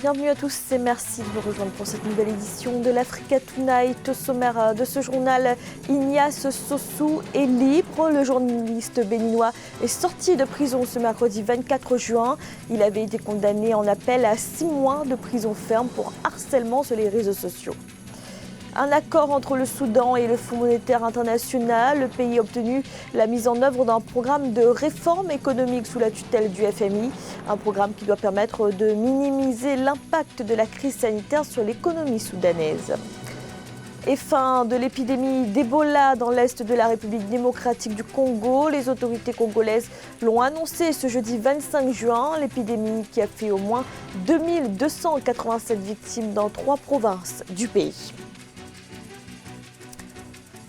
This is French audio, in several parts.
Bienvenue à tous et merci de nous rejoindre pour cette nouvelle édition de l'Africa Tonight. Au sommaire de ce journal, Ignace Sossou est libre. Le journaliste béninois est sorti de prison ce mercredi 24 juin. Il avait été condamné en appel à 6 mois de prison ferme pour harcèlement sur les réseaux sociaux. Un accord entre le Soudan et le Fonds monétaire international. Le pays a obtenu la mise en œuvre d'un programme de réforme économique sous la tutelle du FMI. Un programme qui doit permettre de minimiser l'impact de la crise sanitaire sur l'économie soudanaise. Et fin de l'épidémie d'Ebola dans l'est de la République démocratique du Congo. Les autorités congolaises l'ont annoncé ce jeudi 25 juin. L'épidémie qui a fait au moins 2287 victimes dans 3 provinces du pays.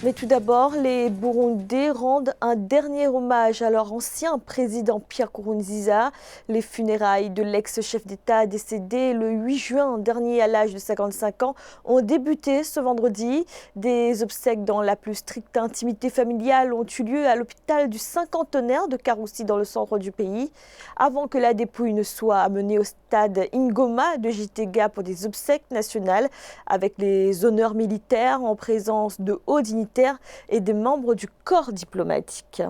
Mais tout d'abord, les Burundais rendent un dernier hommage à leur ancien président Pierre Nkurunziza. Les funérailles de l'ex-chef d'État décédé le 8 juin dernier à l'âge de 55 ans ont débuté ce vendredi. Des obsèques dans la plus stricte intimité familiale ont eu lieu à l'hôpital du cinquantenaire de Karoussi dans le centre du pays. Avant que la dépouille ne soit amenée au stade Ngoma de Gitega pour des obsèques nationales avec les honneurs militaires en présence de hauts dignitaires et des membres du corps diplomatique.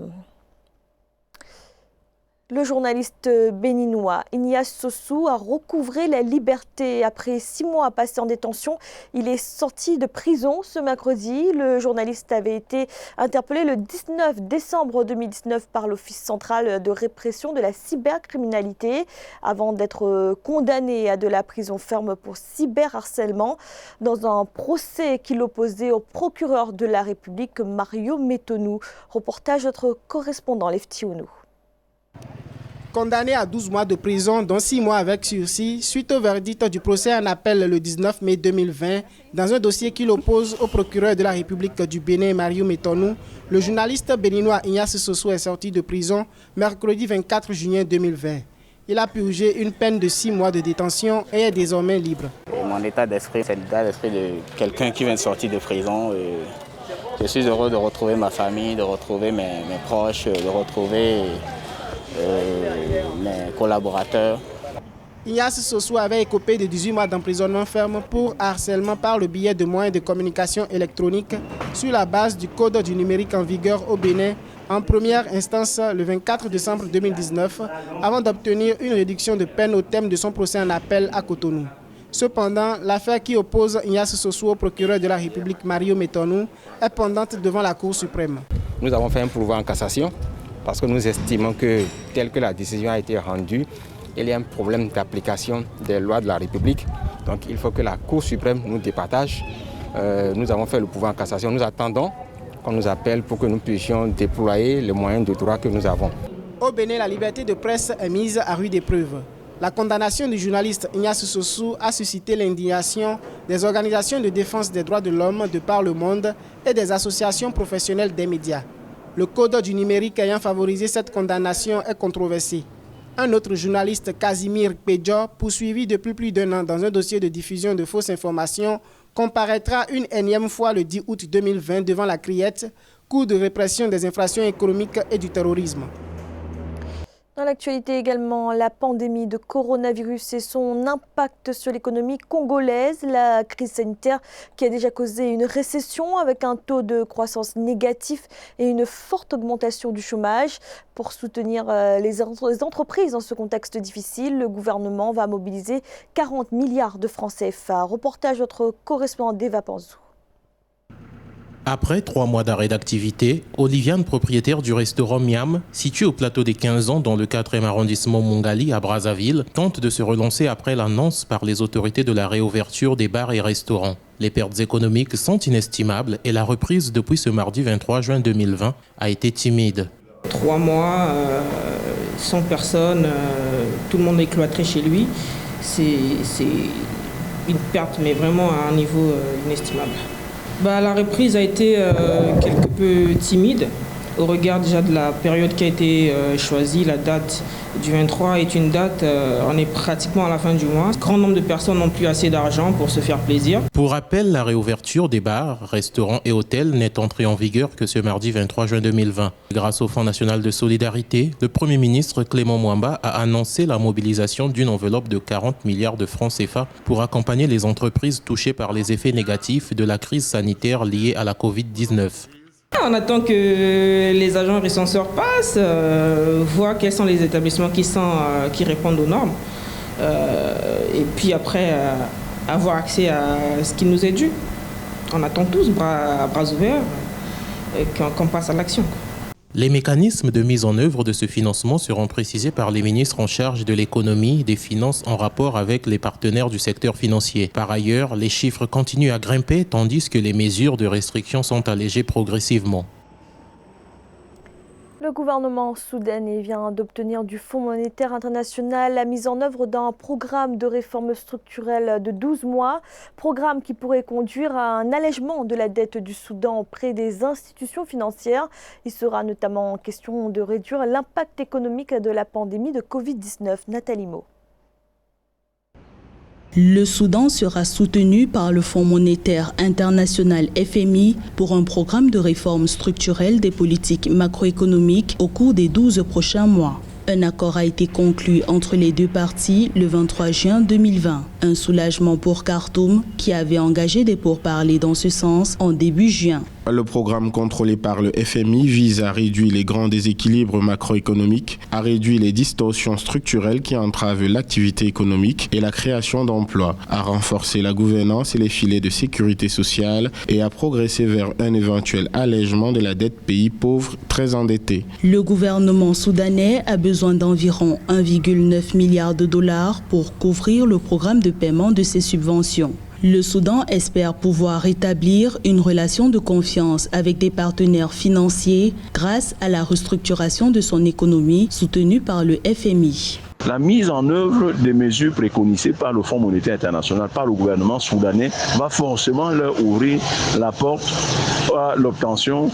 Le journaliste béninois Ignace Sossou a recouvré la liberté après 6 mois passés en détention. Il est sorti de prison ce mercredi. Le journaliste avait été interpellé le 19 décembre 2019 par l'Office central de répression de la cybercriminalité avant d'être condamné à de la prison ferme pour cyberharcèlement dans un procès qui l'opposait au procureur de la République Mario Metonou. Reportage de notre correspondant Lefty Ounou. Condamné à 12 mois de prison, dont 6 mois avec sursis, suite au verdict du procès en appel le 19 mai 2020, dans un dossier qui l'oppose au procureur de la République du Bénin, Mario Metonou, le journaliste béninois Ignace Sossou est sorti de prison mercredi 24 juin 2020. Il a purgé une peine de 6 mois de détention et est désormais libre. Mon état d'esprit, c'est l'état d'esprit de quelqu'un qui vient de sortir de prison. Je suis heureux de retrouver ma famille, de retrouver mes proches, de retrouver mes collaborateurs. Ignace Sossou avait écopé de 18 mois d'emprisonnement ferme pour harcèlement par le biais de moyens de communication électronique sur la base du code du numérique en vigueur au Bénin en première instance le 24 décembre 2019 avant d'obtenir une réduction de peine au terme de son procès en appel à Cotonou. Cependant, l'affaire qui oppose Ignace Sossou au procureur de la République Mario Metonou est pendante devant la Cour suprême. Nous avons fait un pourvoi en cassation parce que nous estimons que, telle que la décision a été rendue, il y a un problème d'application des lois de la République. Donc il faut que la Cour suprême nous départage. Nous avons fait le pourvoi en cassation. Nous attendons qu'on nous appelle pour que nous puissions déployer les moyens de droit que nous avons. Au Bénin, la liberté de presse est mise à rude épreuve. La condamnation du journaliste Ignace Sossou a suscité l'indignation des organisations de défense des droits de l'homme de par le monde et des associations professionnelles des médias. Le code du numérique ayant favorisé cette condamnation est controversé. Un autre journaliste, Casimir Pédio, poursuivi depuis plus d'1 an dans un dossier de diffusion de fausses informations, comparaîtra une énième fois le 10 août 2020 devant la Criette, Cour de répression des infractions économiques et du terrorisme. Dans l'actualité également, la pandémie de coronavirus et son impact sur l'économie congolaise. La crise sanitaire qui a déjà causé une récession avec un taux de croissance négatif et une forte augmentation du chômage. Pour soutenir les entreprises dans ce contexte difficile, le gouvernement va mobiliser 40 milliards de francs CFA. Reportage de notre correspondant d'Eva Panzou. Après 3 mois d'arrêt d'activité, Oliviane, propriétaire du restaurant Miam, situé au plateau des 15 ans dans le 4e arrondissement Mongali à Brazzaville, tente de se relancer après l'annonce par les autorités de la réouverture des bars et restaurants. Les pertes économiques sont inestimables et la reprise depuis ce mardi 23 juin 2020 a été timide. 3 mois, sans personne, tout le monde est cloîtré chez lui. C'est une perte, mais vraiment à un niveau inestimable. La reprise a été quelque peu timide au regard déjà de la période qui a été choisie, la date du 23 est une date, on est pratiquement à la fin du mois. Grand nombre de personnes n'ont plus assez d'argent pour se faire plaisir. Pour rappel, la réouverture des bars, restaurants et hôtels n'est entrée en vigueur que ce mardi 23 juin 2020. Grâce au Fonds national de solidarité, le Premier ministre Clément Mwamba a annoncé la mobilisation d'une enveloppe de 40 milliards de francs CFA pour accompagner les entreprises touchées par les effets négatifs de la crise sanitaire liée à la Covid-19. On attend que les agents recenseurs passent, voient quels sont les établissements qui répondent aux normes. Et puis après, avoir accès à ce qui nous est dû. On attend tous, bras ouverts, qu'on passe à l'action. Les mécanismes de mise en œuvre de ce financement seront précisés par les ministres en charge de l'économie et des finances en rapport avec les partenaires du secteur financier. Par ailleurs, les chiffres continuent à grimper tandis que les mesures de restriction sont allégées progressivement. Le gouvernement soudanais vient d'obtenir du Fonds monétaire international la mise en œuvre d'un programme de réforme structurelle de 12 mois, programme qui pourrait conduire à un allègement de la dette du Soudan auprès des institutions financières. Il sera notamment question de réduire l'impact économique de la pandémie de Covid-19. Nathalie Mo. Le Soudan sera soutenu par le Fonds monétaire international FMI pour un programme de réforme structurelle des politiques macroéconomiques au cours des 12 prochains mois. Un accord a été conclu entre les deux parties le 23 juin 2020. Un soulagement pour Khartoum qui avait engagé des pourparlers dans ce sens en début juin. Le programme contrôlé par le FMI vise à réduire les grands déséquilibres macroéconomiques, à réduire les distorsions structurelles qui entravent l'activité économique et la création d'emplois, à renforcer la gouvernance et les filets de sécurité sociale et à progresser vers un éventuel allègement de la dette pays pauvres très endettés. Le gouvernement soudanais a besoin d'environ 1,9 milliard de dollars pour couvrir le programme de paiement de ses subventions. Le Soudan espère pouvoir rétablir une relation de confiance avec des partenaires financiers grâce à la restructuration de son économie soutenue par le FMI. La mise en œuvre des mesures préconisées par le Fonds monétaire international, par le gouvernement soudanais, va forcément leur ouvrir la porte à l'obtention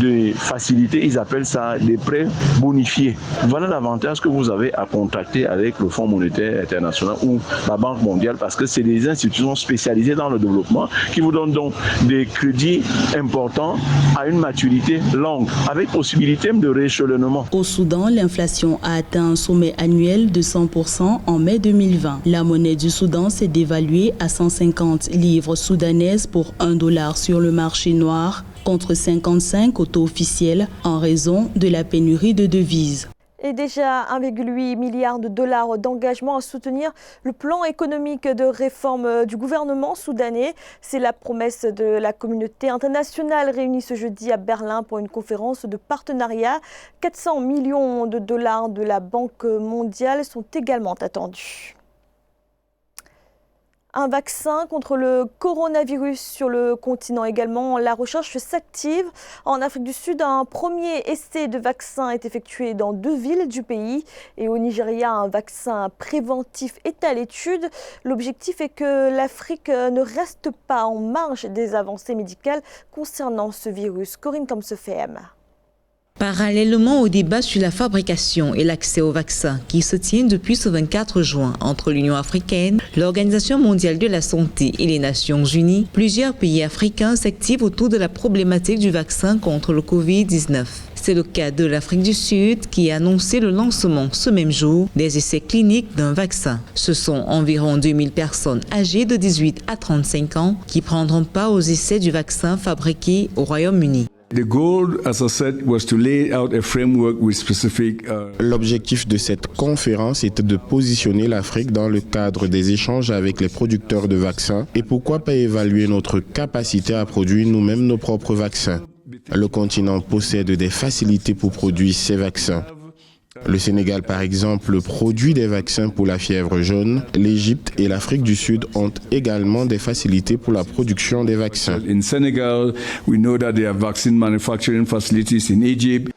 de facilités, ils appellent ça des prêts bonifiés. Voilà l'avantage que vous avez à contracter avec le Fonds monétaire international ou la Banque mondiale, parce que c'est des institutions spécialisées dans le développement qui vous donnent donc des crédits importants à une maturité longue, avec possibilité de rééchelonnement. Au Soudan, l'inflation a atteint un sommet annuel de 100% en mai 2020. La monnaie du Soudan s'est dévaluée à 150 livres soudanaises pour $1 sur le marché noir, contre 55 au taux officiel en raison de la pénurie de devises. Et déjà 1,8 milliard de dollars d'engagement à soutenir le plan économique de réforme du gouvernement soudanais. C'est la promesse de la communauté internationale réunie ce jeudi à Berlin pour une conférence de partenariat. 400 millions de dollars de la Banque mondiale sont également attendus. Un vaccin contre le coronavirus sur le continent également. La recherche s'active. En Afrique du Sud, un premier essai de vaccin est effectué dans 2 villes du pays. Et au Nigeria, un vaccin préventif est à l'étude. L'objectif est que l'Afrique ne reste pas en marge des avancées médicales concernant ce virus. Corinne Kamsefem. Parallèlement au débat sur la fabrication et l'accès aux vaccins qui se tient depuis ce 24 juin entre l'Union africaine, l'Organisation mondiale de la santé et les Nations unies, plusieurs pays africains s'activent autour de la problématique du vaccin contre le Covid-19. C'est le cas de l'Afrique du Sud qui a annoncé le lancement ce même jour des essais cliniques d'un vaccin. Ce sont environ 2000 personnes âgées de 18 à 35 ans qui prendront part aux essais du vaccin fabriqué au Royaume-Uni. L'objectif de cette conférence était de positionner l'Afrique dans le cadre des échanges avec les producteurs de vaccins et pourquoi pas évaluer notre capacité à produire nous-mêmes nos propres vaccins. Le continent possède des facilités pour produire ces vaccins. Le Sénégal, par exemple, produit des vaccins pour la fièvre jaune. L'Égypte et l'Afrique du Sud ont également des facilités pour la production des vaccins.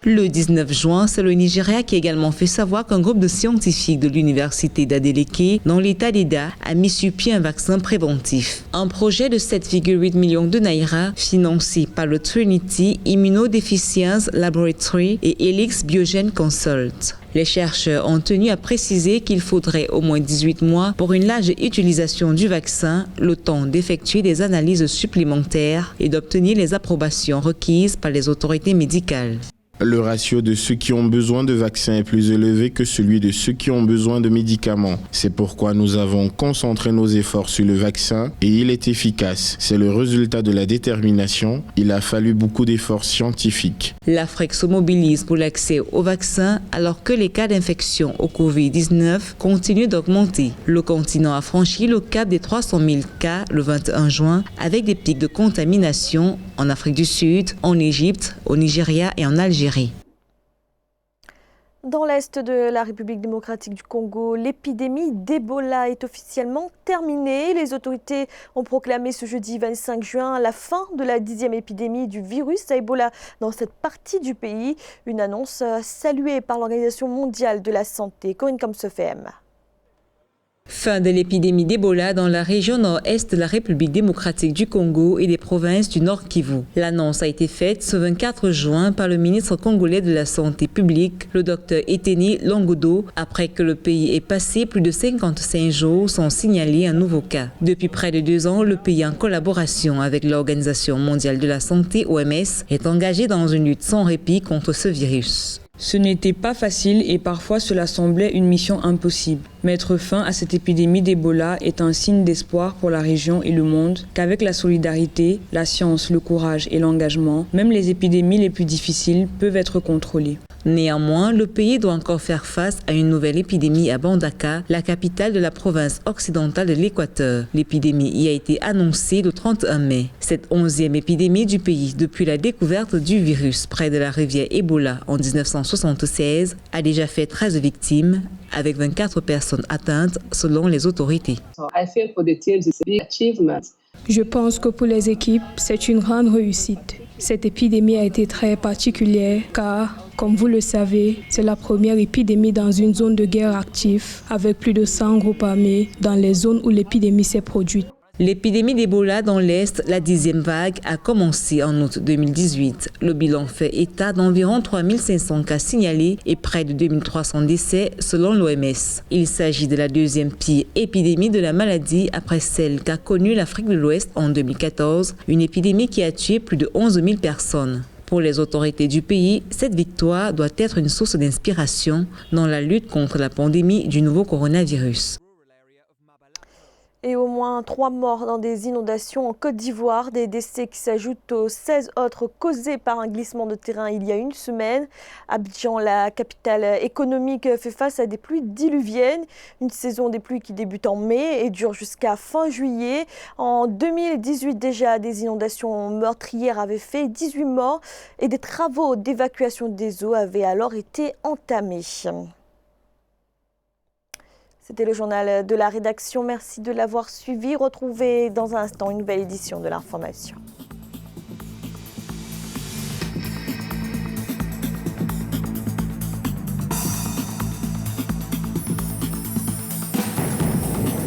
Le 19 juin, c'est le Nigeria qui a également fait savoir qu'un groupe de scientifiques de l'université d'Adeleke, dans l'état d'Eda, a mis sur pied un vaccin préventif. Un projet de 7,8 millions de naira, financé par le Trinity Immunodeficiency Laboratory et Helix Biogen Consult. virus. Les chercheurs ont tenu à préciser qu'il faudrait au moins 18 mois pour une large utilisation du vaccin, le temps d'effectuer des analyses supplémentaires et d'obtenir les approbations requises par les autorités médicales. Le ratio de ceux qui ont besoin de vaccins est plus élevé que celui de ceux qui ont besoin de médicaments. C'est pourquoi nous avons concentré nos efforts sur le vaccin et il est efficace. C'est le résultat de la détermination. Il a fallu beaucoup d'efforts scientifiques. L'Afrique se mobilise pour l'accès au vaccin alors que les cas d'infection au Covid-19 continuent d'augmenter. Le continent a franchi le cap des 300 000 cas le 21 juin avec des pics de contamination en Afrique du Sud, en Égypte, au Nigeria et en Algérie. Dans l'est de la République démocratique du Congo, l'épidémie d'Ebola est officiellement terminée. Les autorités ont proclamé ce jeudi 25 juin la fin de la 10e épidémie du virus à Ebola dans cette partie du pays. Une annonce saluée par l'Organisation mondiale de la santé. Corinne Comsefem. Fin de l'épidémie d'Ebola dans la région nord-est de la République démocratique du Congo et des provinces du Nord Kivu. L'annonce a été faite ce 24 juin par le ministre congolais de la Santé publique, le docteur Eteni Longodo, après que le pays ait passé plus de 55 jours sans signaler un nouveau cas. Depuis près de 2 ans, le pays, en collaboration avec l'Organisation mondiale de la santé, OMS, est engagé dans une lutte sans répit contre ce virus. Ce n'était pas facile et parfois cela semblait une mission impossible. Mettre fin à cette épidémie d'Ebola est un signe d'espoir pour la région et le monde, qu'avec la solidarité, la science, le courage et l'engagement, même les épidémies les plus difficiles peuvent être contrôlées. Néanmoins, le pays doit encore faire face à une nouvelle épidémie à Bandaka, la capitale de la province occidentale de l'Équateur. L'épidémie y a été annoncée le 31 mai. Cette 11e épidémie du pays depuis la découverte du virus près de la rivière Ebola en 1976 a déjà fait 13 victimes, avec 24 personnes atteintes selon les autorités. Je pense que pour les équipes, c'est une grande réussite. Cette épidémie a été très particulière car, comme vous le savez, c'est la première épidémie dans une zone de guerre active avec plus de 100 groupes armés dans les zones où l'épidémie s'est produite. L'épidémie d'Ebola dans l'Est, la 10e vague, a commencé en août 2018. Le bilan fait état d'environ 3500 cas signalés et près de 2300 décès selon l'OMS. Il s'agit de la 2e pire épidémie de la maladie après celle qu'a connue l'Afrique de l'Ouest en 2014, une épidémie qui a tué plus de 11 000 personnes. Pour les autorités du pays, cette victoire doit être une source d'inspiration dans la lutte contre la pandémie du nouveau coronavirus. Et au moins 3 morts dans des inondations en Côte d'Ivoire, des décès qui s'ajoutent aux 16 autres causés par un glissement de terrain il y a une semaine. Abidjan, la capitale économique, fait face à des pluies diluviennes. Une saison des pluies qui débute en mai et dure jusqu'à fin juillet. En 2018 déjà, des inondations meurtrières avaient fait 18 morts et des travaux d'évacuation des eaux avaient alors été entamés. C'était le journal de la rédaction. Merci de l'avoir suivi. Retrouvez dans un instant une nouvelle édition de l'information.